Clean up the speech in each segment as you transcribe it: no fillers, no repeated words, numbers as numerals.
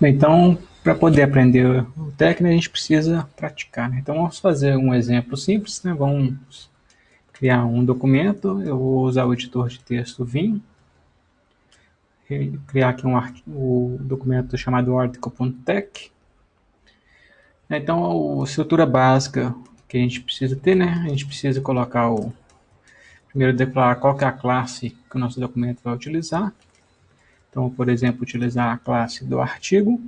Bem, então, para poder aprender o técnico, a gente precisa praticar, né? Então, vamos fazer um exemplo simples, né? Vamos criar um documento. Eu vou usar o editor de texto Vim, criar aqui o documento chamado article.tech. Então, a estrutura básica que a gente precisa ter, né? A gente precisa colocar primeiro declarar qual que é a classe que o nosso documento vai utilizar. Então, por exemplo, utilizar a classe do artigo.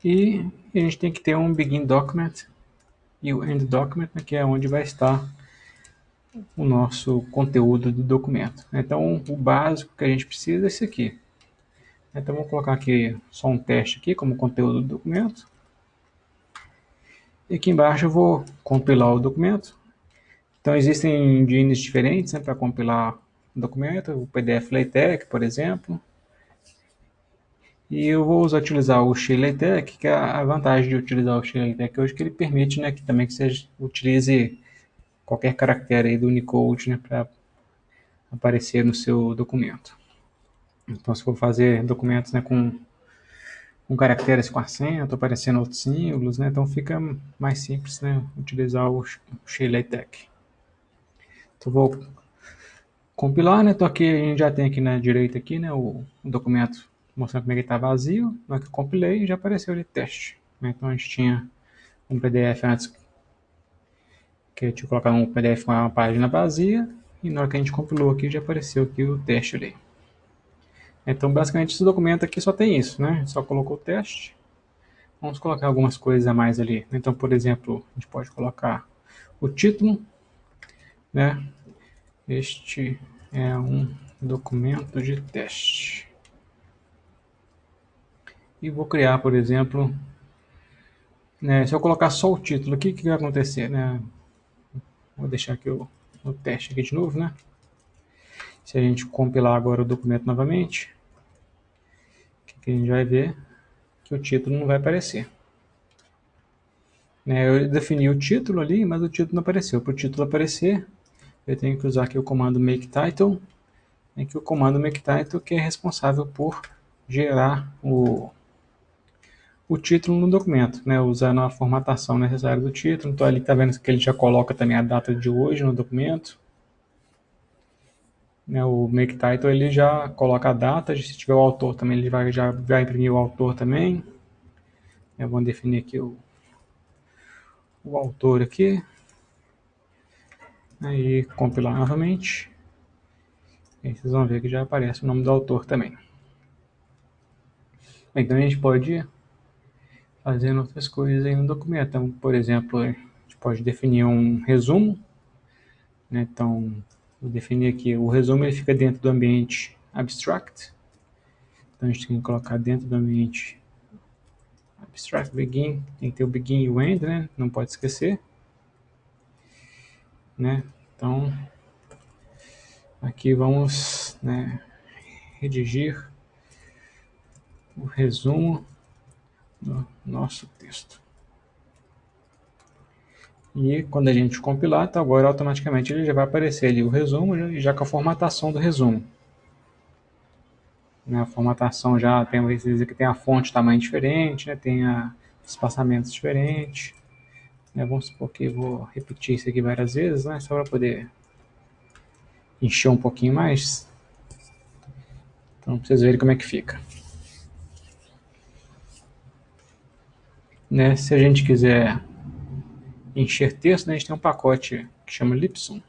E a gente tem que ter um begin document e o end document, né, que é onde vai estar o nosso conteúdo do documento. Então, o básico que a gente precisa é esse aqui. Então, vou colocar aqui só um teste aqui como conteúdo do documento. E aqui embaixo eu vou compilar o documento. Então, existem engines diferentes, né, para compilar o documento, o PDF LaTeX, por exemplo. E eu vou utilizar o XLaTeX, que é a vantagem de utilizar o XLaTeX hoje, que ele permite, né, que também que você utilize qualquer caractere aí do Unicode, né, para aparecer no seu documento. Então, se for fazer documentos, né, com caracteres com acento, aparecendo outros símbolos, né, então fica mais simples, né, utilizar o XLaTeX. Então, vou compilar, né, então aqui a gente já tem aqui na direita aqui, né, o documento mostrando como é que está vazio. Na hora que eu compilei, já apareceu ali teste. Né, então, a gente tinha um PDF antes que eu tinha colocado um PDF com uma página vazia, e na hora que a gente compilou aqui, já apareceu aqui o teste ali. Então, basicamente, esse documento aqui só tem isso, né? Só colocou o teste. Vamos colocar algumas coisas a mais ali. Então, por exemplo, a gente pode colocar o título, né? Este é um documento de teste. E vou criar, por exemplo, né, se eu colocar só o título aqui, o que vai acontecer, né? Vou deixar aqui o teste aqui de novo, né? Se a gente compilar agora o documento novamente, o que a gente vai ver? Que o título não vai aparecer. Eu defini o título ali, mas o título não apareceu. Para o título aparecer, eu tenho que usar aqui o comando makeTitle, que o comando makeTitle que é responsável por gerar o título no documento, usando a formatação necessária do título. Então ali está vendo que ele já coloca também a data de hoje no documento. O makeTitle ele já coloca a data, se tiver o autor também ele já vai imprimir o autor também. Vamos definir aqui o autor aqui. Aí compilar novamente. E vocês vão ver que já aparece o nome do autor também. Então a gente pode fazer outras coisas aí no documento. Então, por exemplo, a gente pode definir um resumo. Então, vou definir aqui, o resumo ele fica dentro do ambiente abstract. Então a gente tem que colocar dentro do ambiente abstract begin, tem que ter o begin e o end, né? Não pode esquecer. Então, aqui vamos redigir o resumo do nosso texto. E quando a gente compilar, então agora automaticamente ele já vai aparecer ali o resumo, já com a formatação do resumo. A formatação já tem, que tem a fonte tamanho diferente, tem espaçamentos diferentes. Vamos supor que eu vou repetir isso aqui várias vezes, só para poder encher um pouquinho mais. Então, para vocês verem como é que fica. Se a gente quiser encher texto, a gente tem um pacote que chama Lipsum.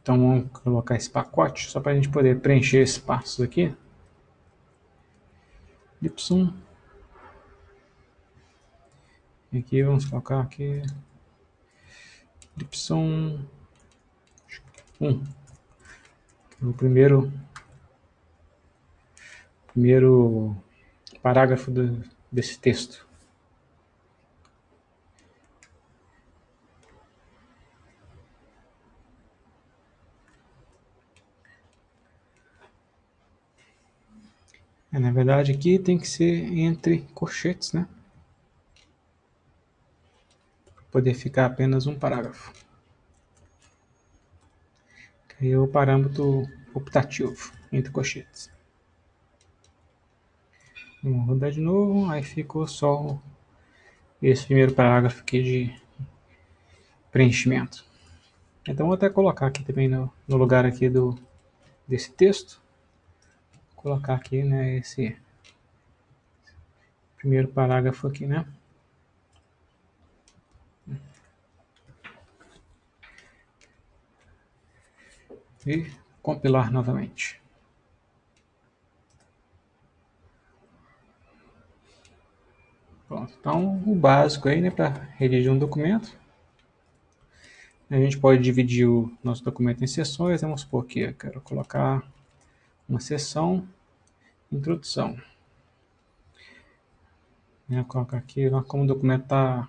Então vamos colocar esse pacote só para a gente poder preencher espaços aqui. Lipsum. E aqui vamos colocar aqui Lipsum 1. O primeiro parágrafo desse texto. Na verdade aqui tem que ser entre corchetes, para poder ficar apenas um parágrafo. Aí é o parâmetro optativo entre corchetes. Vamos rodar de novo, aí ficou só esse primeiro parágrafo aqui de preenchimento. Então vou até colocar aqui também no lugar aqui desse texto, colocar aqui, né, esse primeiro parágrafo aqui, né? E compilar novamente. Pronto, então o básico aí, né, para redigir um documento. A gente pode dividir o nosso documento em seções. Vamos supor que eu quero colocar uma seção, introdução. Vou colocar aqui, como o documento está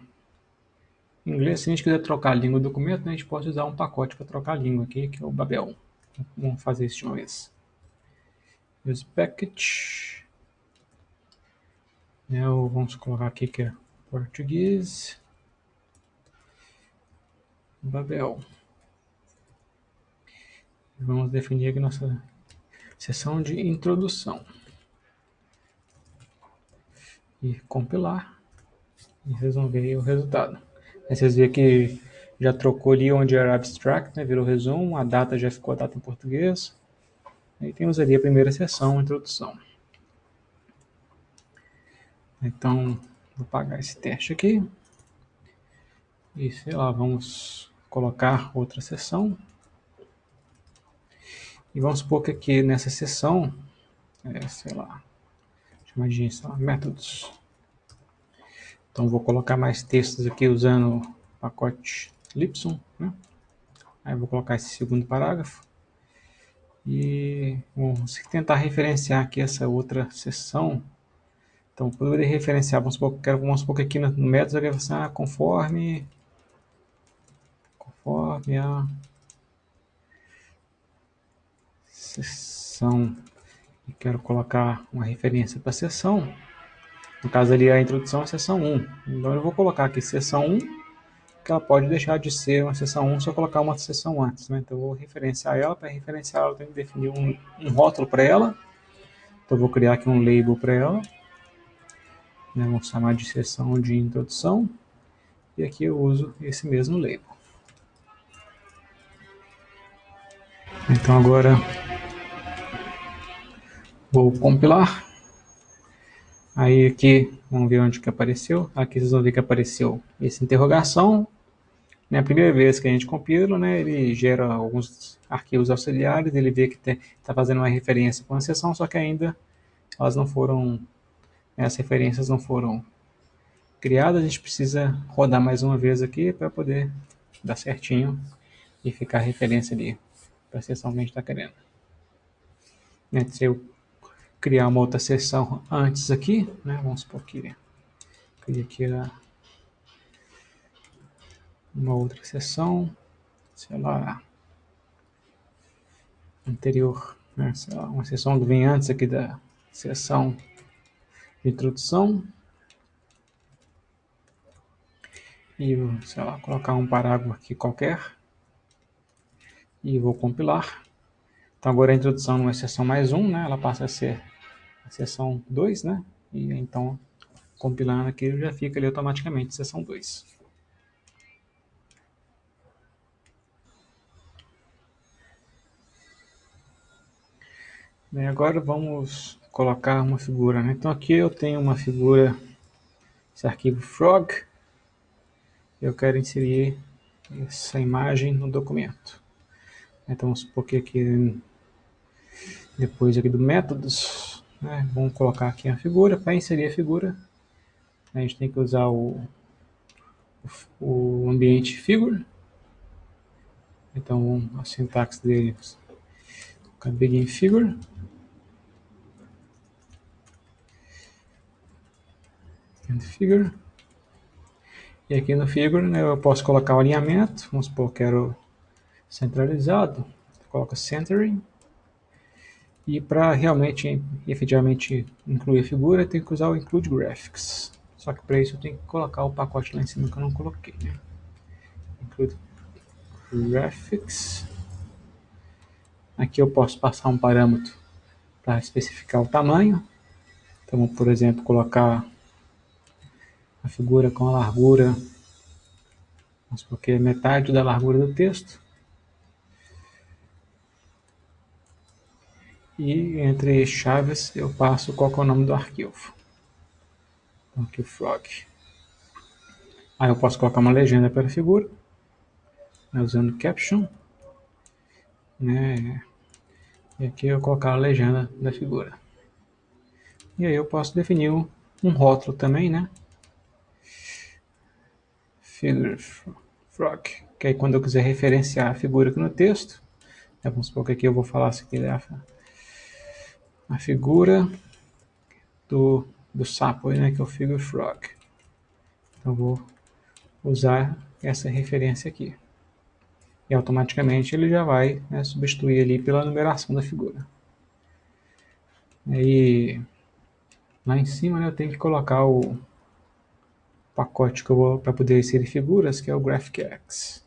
em inglês, se a gente quiser trocar a língua do documento, a gente pode usar um pacote para trocar a língua aqui, que é o Babel. Vamos fazer isso de uma vez. Use package. Vamos colocar aqui que é português. Babel. Vamos definir aqui nossa seção de introdução. E compilar. E resolver o resultado. Aí vocês veem que já trocou ali onde era abstract, né? Virou resumo, a data já ficou a data em português. Aí temos ali a primeira seção, introdução. Então, vou apagar esse teste aqui. E, sei lá, vamos colocar outra seção. E vamos supor que aqui nessa seção, sei lá, chamar de métodos. Então, vou colocar mais textos aqui usando o pacote Lipson, né? Aí vou colocar esse segundo parágrafo. E vamos tentar referenciar aqui essa outra seção. Então, para poder referenciar, vamos supor que aqui no método vai ser conforme a seção. E quero colocar uma referência para a seção. No caso ali, a introdução é seção 1. Então, eu vou colocar aqui seção 1, que ela pode deixar de ser uma seção 1 se eu colocar uma seção antes, né? Então, eu vou referenciar ela. Para referenciar ela, eu tenho que definir um rótulo para ela. Então, eu vou criar aqui um label para ela. Vamos chamar de seção de introdução. E aqui eu uso esse mesmo label. Então, agora vou compilar. Aí aqui, vamos ver onde que apareceu. Aqui vocês vão ver que apareceu essa interrogação. É a primeira vez que a gente compila, né, ele gera alguns arquivos auxiliares, ele vê que está fazendo uma referência com a seção, só que ainda elas não foram, as referências não foram criadas. A gente precisa rodar mais uma vez aqui para poder dar certinho e ficar a referência ali para a seção que a gente está querendo. Se eu criar uma outra seção antes aqui, né, vamos supor que cria aqui uma outra seção, sei lá, anterior, né, sei lá, uma seção que vem antes aqui da seção de introdução. E, sei lá, colocar um parágrafo aqui qualquer. E vou compilar. Então agora a introdução não é seção mais 1, né? Ela passa a ser a seção 2, né? E então, compilando aqui, já fica ali automaticamente seção 2. Bem, agora vamos colocar uma figura, né? Então aqui eu tenho uma figura, esse arquivo frog. Eu quero inserir essa imagem no documento. Então vamos supor que aqui, depois aqui do métodos, né, vamos colocar aqui a figura. Para inserir a figura, a gente tem que usar o ambiente figure. Então a sintaxe dele é begin figure. Figure. E aqui no figure, né, eu posso colocar o alinhamento. Vamos supor que quero centralizado. Coloca centering. E para realmente, efetivamente incluir a figura, eu tenho que usar o include graphics. Só que para isso eu tenho que colocar o pacote lá em cima que eu não coloquei, né? Include graphics. Aqui eu posso passar um parâmetro para especificar o tamanho. Então, por exemplo, colocar a figura com a largura, vamos supor que é metade da largura do texto. E entre chaves eu passo qual que é o nome do arquivo. Arquivo frog. Aí eu posso colocar uma legenda para a figura, né, usando caption, né, e aqui eu vou colocar a legenda da figura. E aí eu posso definir um rótulo também, né? Figure frog, que aí quando eu quiser referenciar a figura aqui no texto, né, vamos supor que aqui eu vou falar isso aqui, né, a figura do sapo, né, que é o figure frog. Então eu vou usar essa referência aqui. E automaticamente ele já vai, né, substituir ali pela numeração da figura. Aí lá em cima, né, eu tenho que colocar o pacote que eu vou para poder inserir figuras, que é o GraphicX.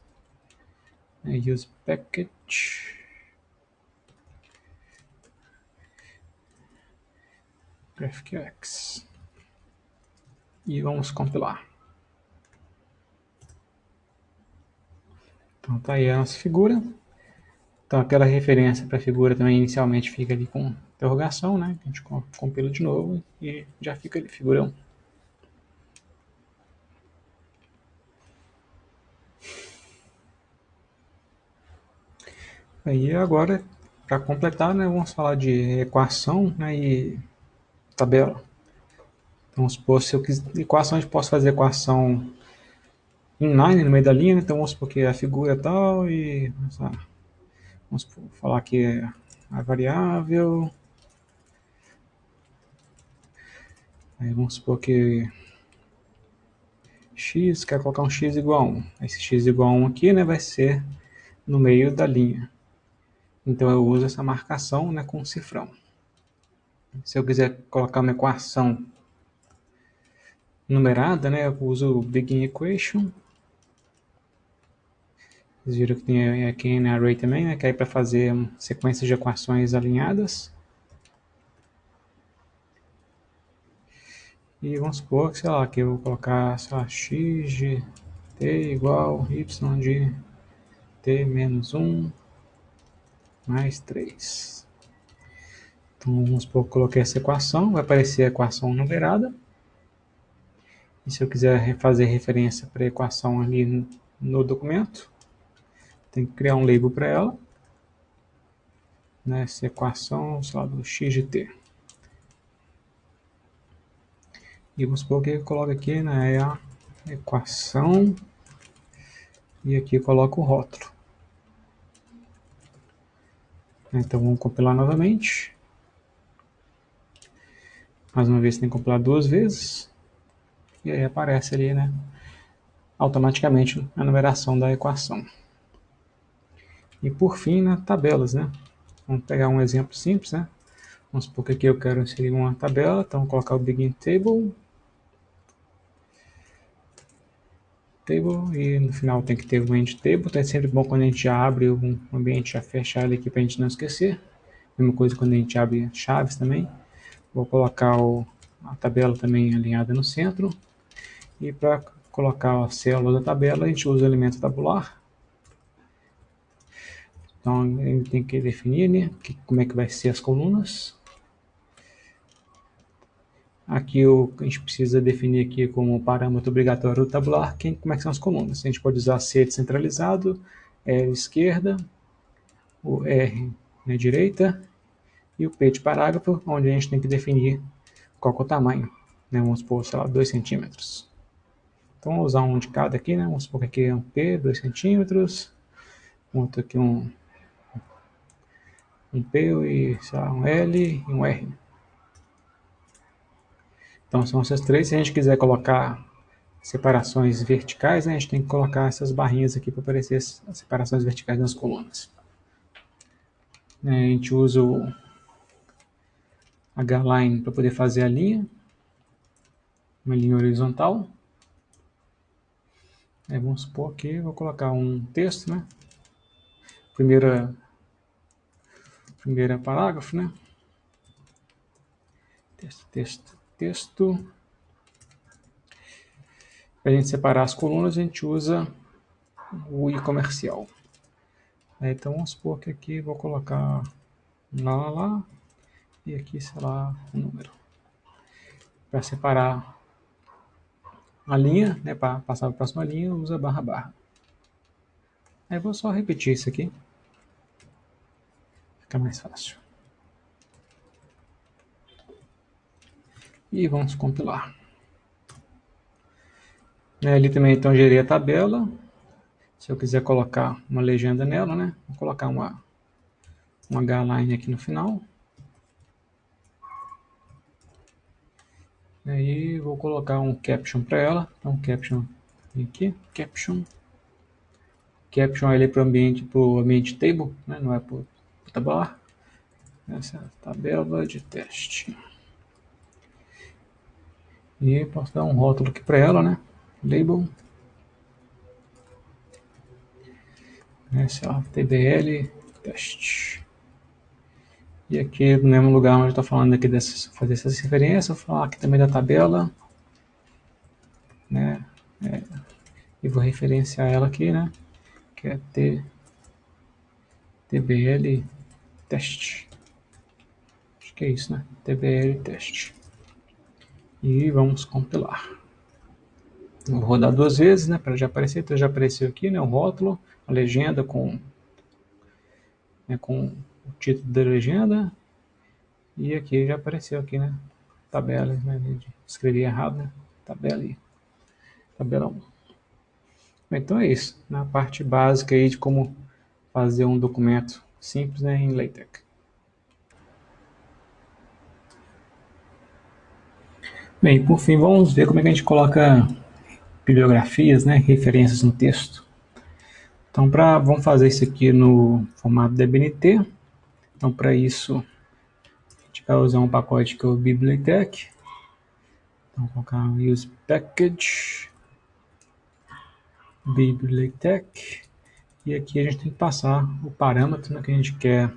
Use package. GraphicX. E vamos compilar. Então tá aí a nossa figura. Então aquela referência para a figura também inicialmente fica ali com interrogação, né? A gente compila de novo e já fica ali, figura 1. Aí agora, para completar, né, vamos falar de equação, né, e tabela. Então, vamos supor, se eu quiser equação, a gente pode fazer equação inline no meio da linha, né? Então vamos supor que a figura é tal e vamos falar que é a variável. Aí vamos supor que x, quer colocar um x igual a 1. Esse x igual a 1 aqui, né, vai ser no meio da linha. Então eu uso essa marcação, né, com cifrão. Se eu quiser colocar uma equação numerada, né, eu uso o begin equation. Vocês viram que tem aqui em array também, né, que é para fazer sequências de equações alinhadas. E vamos supor que, sei lá, que eu vou colocar, sei lá, x de t igual y de t menos 1 mais 3. Então vamos supor que eu coloquei essa equação, vai aparecer a equação numerada. E se eu quiser fazer referência para a equação ali no documento, tem que criar um label para ela. Nessa equação, sei lá, do x de t. E vamos supor que eu coloco aqui, né, a equação e aqui eu coloco o rótulo. Então vamos compilar novamente. Mais uma vez tem que compilar 2 vezes. E aí aparece ali, né, automaticamente a numeração da equação. E por fim, né, tabelas, né. Vamos pegar um exemplo simples, né. Vamos supor que aqui eu quero inserir uma tabela, então vou colocar o begin table. E no final tem que ter o end table. Então é sempre bom quando a gente já abre um ambiente, já fechar ele aqui para a gente não esquecer. Mesma coisa quando a gente abre chaves também. Vou colocar a tabela também alinhada no centro. E para colocar a célula da tabela, a gente usa o elemento tabular. Então a gente tem que definir, né, como é que vai ser as colunas. Aqui a gente precisa definir aqui como parâmetro obrigatório o tabular como é que são as colunas. A gente pode usar C descentralizado, L esquerda, o R na direita e o P de parágrafo, onde a gente tem que definir qual é o tamanho. Né? Vamos supor, sei lá, 2 centímetros. Então vamos usar um de cada aqui, né? Vamos supor que aqui é um P, 2 centímetros. Outro aqui um P e sei lá, um L e um R. Então são essas três. Se a gente quiser colocar separações verticais, né, a gente tem que colocar essas barrinhas aqui para aparecer as separações verticais nas colunas. A gente usa o H-line para poder fazer a linha, uma linha horizontal. Aí vamos supor que vou colocar um texto, né? Primeira parágrafo, né? texto. Para a gente separar as colunas, a gente usa o i comercial. Então, vamos supor que aqui vou colocar lá, e aqui, sei lá, o número. Para separar a linha, né, para passar para a próxima linha, usa barra. Aí vou só repetir isso aqui. Fica mais fácil. E vamos compilar. Ali também então gerei a tabela. Se eu quiser colocar uma legenda nela, né? Vou colocar uma H-line aqui no final. Aí vou colocar um caption para ela. Então caption aqui, caption ele para o ambiente table, né? Não é para o tabular. Essa é a tabela de teste. E posso dar um rótulo aqui para ela, né? Label. Essa é a TBL teste. E aqui no mesmo lugar onde eu estou falando aqui fazer essas referências, eu vou falar aqui também da tabela, né? E vou referenciar ela aqui, né? Que é TBL teste. Acho que é isso, né? TBL teste. E vamos compilar. Vou rodar 2 vezes, né? Para já aparecer. Então já apareceu aqui, né? O rótulo, a legenda com o título da legenda. E aqui já apareceu aqui, né? Tabela, né? Escrevi errado, né? Tabela 1. Então é isso, na parte básica aí de como fazer um documento simples, né, em LaTeX. Bem, por fim, vamos ver como é que a gente coloca bibliografias, né, referências no texto. Então, vamos fazer isso aqui no formato DBNT. Então, para isso, a gente vai usar um pacote que é o Bibliotech. Então, vou colocar use package, Bibliotech. E aqui a gente tem que passar o parâmetro, né, que a gente quer.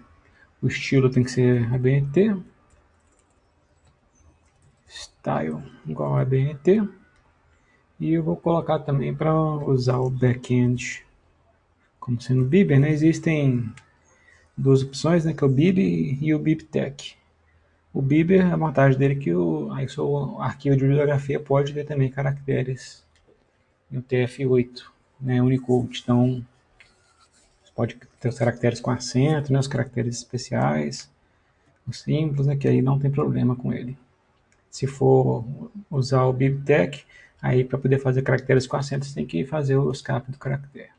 O estilo tem que ser ABNT. Style igual a ABNT. E eu vou colocar também para usar o backend como sendo Bib, né? Existem 2 opções, né? Que é o Bib e o BibTeX. O Bib, a vantagem dele é que o seu arquivo de bibliografia pode ter também caracteres no TF8, né? Unicode. Então, pode ter os caracteres com acento, né? Os caracteres especiais, os símbolos, né? Que aí não tem problema com ele. Se for usar o BibTeX, aí para poder fazer caracteres com acento, você tem que fazer o escape do caractere.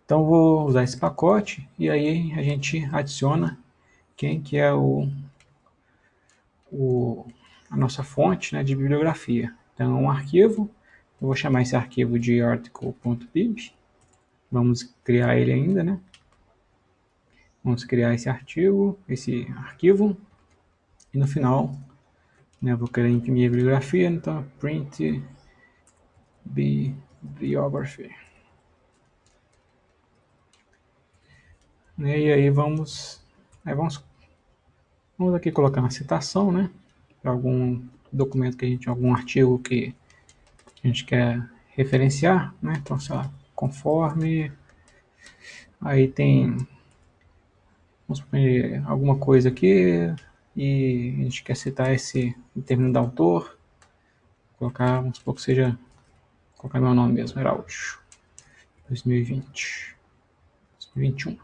Então vou usar esse pacote e aí a gente adiciona quem que é a nossa fonte, né, de bibliografia. Então um arquivo, eu vou chamar esse arquivo de article.bib. Vamos criar ele ainda, né? Vamos criar esse arquivo, e no final, né, vou querer imprimir a bibliografia, então print bibliography. E aí vamos aqui colocar uma citação, né? Para algum documento algum artigo que a gente quer referenciar, né? Então, sei lá, conforme, aí tem, vamos supor, alguma coisa aqui e a gente quer citar esse determinado autor, colocar, vamos supor que seja, colocar meu nome mesmo, Araújo, 2020, 2021.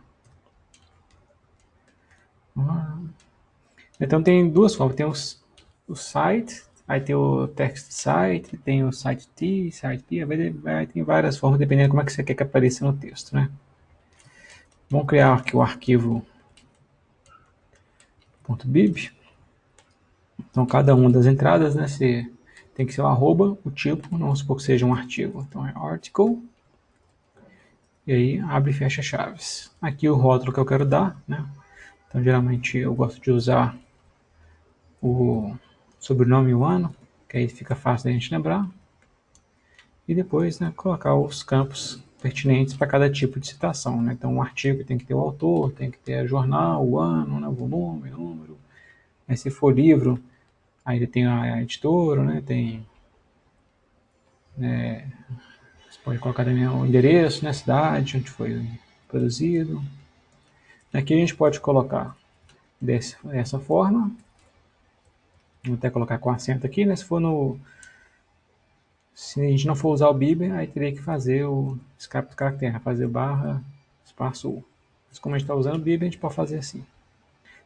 Então tem 2 formas, tem o site, aí tem o text site, tem o site T, tem várias formas, dependendo de como é que você quer que apareça no texto, né? Vamos criar aqui o arquivo .bib. Então, cada uma das entradas, né, tem que ser o arroba, o tipo, não vamos supor que seja um artigo. Então, é article, e aí abre e fecha chaves. Aqui o rótulo que eu quero dar, né? Então, geralmente eu gosto de usar o sobrenome e o ano, que aí fica fácil da gente lembrar. E depois, né, colocar os campos pertinentes para cada tipo de citação, né? Então, um artigo tem que ter o autor, tem que ter o jornal, o ano, né, o volume, o número. Aí, se for livro, Aí ele tem a editora, né? Tem... você pode colocar também o endereço, né? Cidade, onde foi produzido. Aqui a gente pode colocar dessa forma. Vou até colocar com acento aqui, né? Se a gente não for usar o Bíblia, aí teria que fazer o escape do caractere, fazer barra, espaço U. Mas como a gente está usando o Bíblia, a gente pode fazer assim.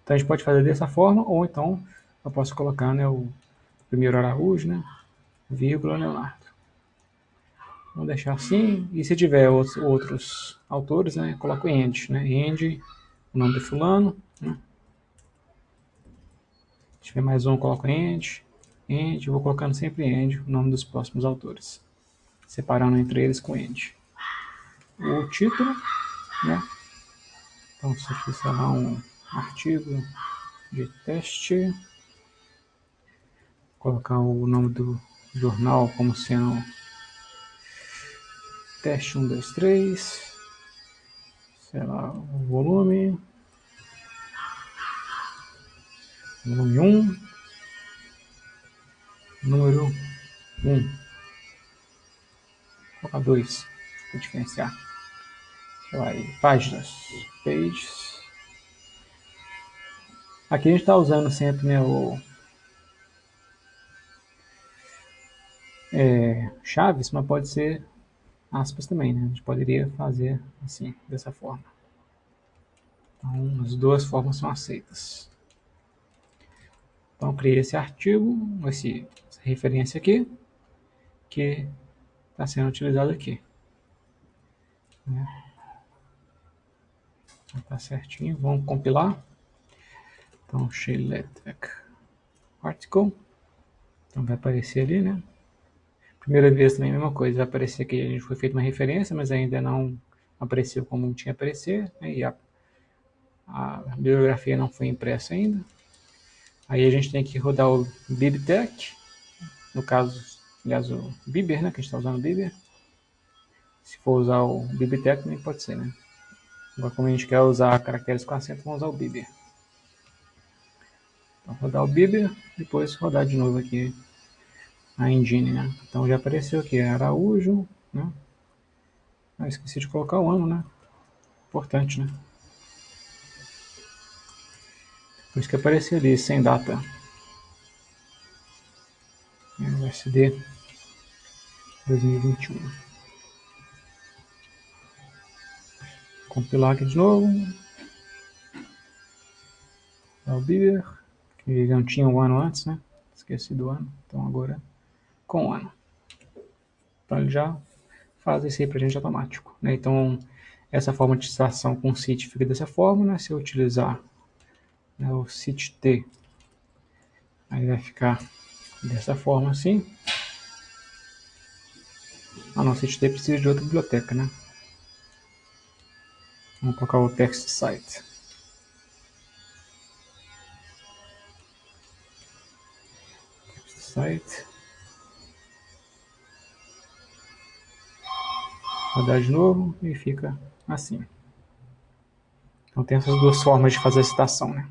Então a gente pode fazer dessa forma, ou então eu posso colocar, né, o primeiro Araújo, né, vírgula Leonardo. Vamos deixar assim, e se tiver outros autores, né, coloco end, né, end, o nome do fulano, né. Se tiver mais um, eu coloco end, vou colocando sempre end, o nome dos próximos autores, separando entre eles com end. O título, né, então se eu fizer lá um artigo de teste, colocar o nome do jornal como sendo teste 1, 2, 3, sei lá, o volume 1, número 1, colocar 2, para diferenciar. Sei lá, aí, páginas, pages. Aqui a gente está usando sempre, né, chaves, mas pode ser aspas também, né? A gente poderia fazer assim, dessa forma. Então, as duas formas são aceitas. Então, criei esse artigo, essa referência aqui, que está sendo utilizado aqui. Tá certinho, vamos compilar. Então, Sheiletek article. Então, vai aparecer ali, né? Primeira vez também a mesma coisa, vai aparecer que a gente foi feita uma referência, mas ainda não apareceu como tinha que aparecer, né? E a bibliografia não foi impressa ainda. Aí a gente tem que rodar o BibTeX, no caso, aliás, o Bibber, né? Que a gente está usando o Bibber. Se for usar o BibTeX, nem pode ser, né? Agora, como a gente quer usar caracteres com acento, vamos usar o Bibber. Então, rodar o Bibber, depois rodar de novo aqui a engine, né? Então já apareceu aqui Araújo, né? Esqueci de colocar o ano, né? Importante, né? Por isso que apareceu ali, sem data. USD 2021. Compilar aqui de novo. É o Bieber, que não tinha um ano antes, né? Esqueci do ano. Então agora com o ano. Então ele já faz isso aí pra gente automático, né? Então essa forma de citação com cite fica dessa forma, né? Se eu utilizar, né, o cite T, aí vai ficar dessa forma assim. Ah não, cite T precisa de outra biblioteca, né? Vamos colocar o text site. Text site. Rodar de novo e fica assim. Então tem essas duas formas de fazer a citação, né?